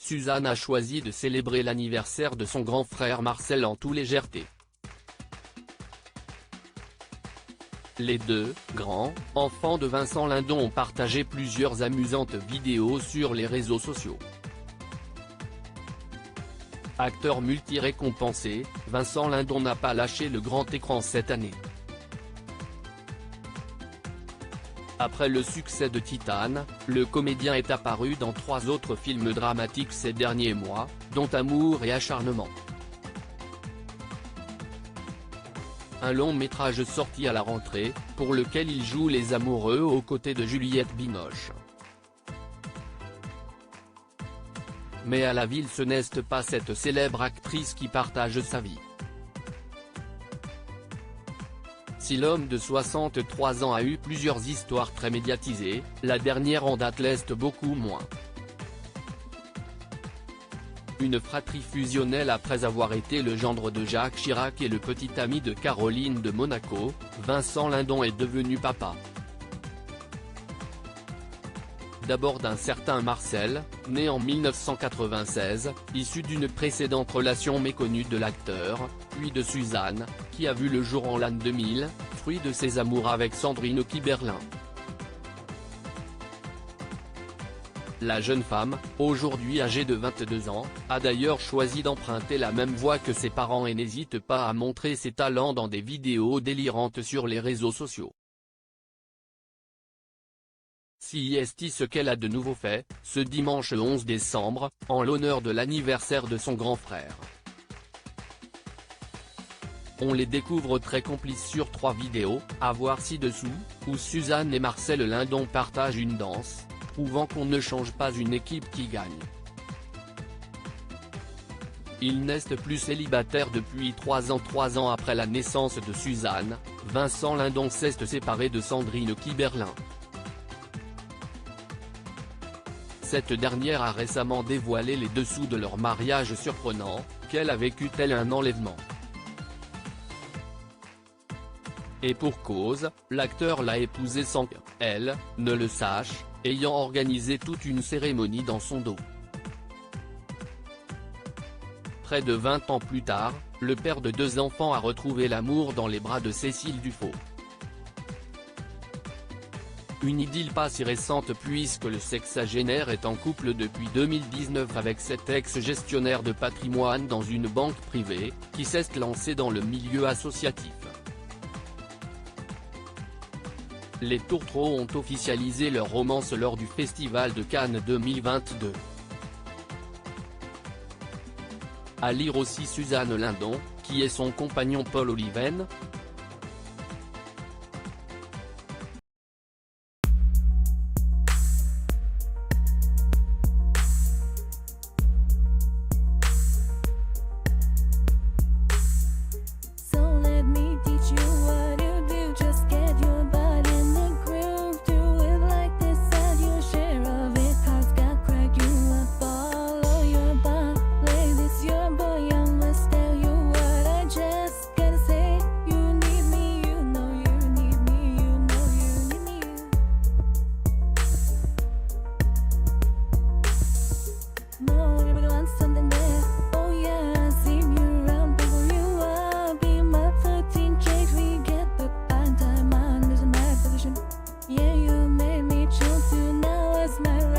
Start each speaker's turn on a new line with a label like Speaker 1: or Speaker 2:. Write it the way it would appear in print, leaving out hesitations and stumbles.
Speaker 1: Suzanne a choisi de célébrer l'anniversaire de son grand frère Marcel en toute légèreté. Les deux, grands, enfants de Vincent Lindon ont partagé plusieurs amusantes vidéos sur les réseaux sociaux. Acteur multi-récompensé, Vincent Lindon n'a pas lâché le grand écran cette année. Après le succès de Titane, le comédien est apparu dans 3 autres films dramatiques ces derniers mois, dont Amour et Acharnement. Un long métrage sorti à la rentrée, pour lequel il joue les amoureux aux côtés de Juliette Binoche. Mais à la ville ce n'est pas cette célèbre actrice qui partage sa vie. Si l'homme de 63 ans a eu plusieurs histoires très médiatisées, la dernière en date l'est beaucoup moins. Une fratrie fusionnelle après avoir été le gendre de Jacques Chirac et le petit ami de Caroline de Monaco, Vincent Lindon est devenu papa. D'abord d'un certain Marcel, né en 1996, issu d'une précédente relation méconnue de l'acteur, puis de Suzanne, qui a vu le jour en l'an 2000, fruit de ses amours avec Sandrine Kiberlin. La jeune femme, aujourd'hui âgée de 22 ans, a d'ailleurs choisi d'emprunter la même voie que ses parents et n'hésite pas à montrer ses talents dans des vidéos délirantes sur les réseaux sociaux. C'est ce qu'elle a de nouveau fait, ce dimanche 11 décembre, en l'honneur de l'anniversaire de son grand frère. On les découvre très complices sur 3 vidéos, à voir ci-dessous, où Suzanne et Marcel Lindon partagent une danse, prouvant qu'on ne change pas une équipe qui gagne. Ils n'est plus célibataires depuis 3 ans. 3 ans après la naissance de Suzanne, Vincent Lindon s'est séparé de Sandrine Kiberlin. Cette dernière a récemment dévoilé les dessous de leur mariage surprenant, qu'elle a vécu tel un enlèvement. Et pour cause, l'acteur l'a épousée sans qu'elle ne le sache, ayant organisé toute une cérémonie dans son dos. Près de 20 ans plus tard, le père de 2 enfants a retrouvé l'amour dans les bras de Cécile Dufaux. Une idylle pas si récente puisque le sexagénaire est en couple depuis 2019 avec cet ex-gestionnaire de patrimoine dans une banque privée, qui s'est lancé dans le milieu associatif. Les Tourtereaux ont officialisé leur romance lors du Festival de Cannes 2022. À lire aussi Suzanne Lindon, qui est son compagnon Paul Oliven.
Speaker 2: Yeah, you made me choose to now as my right.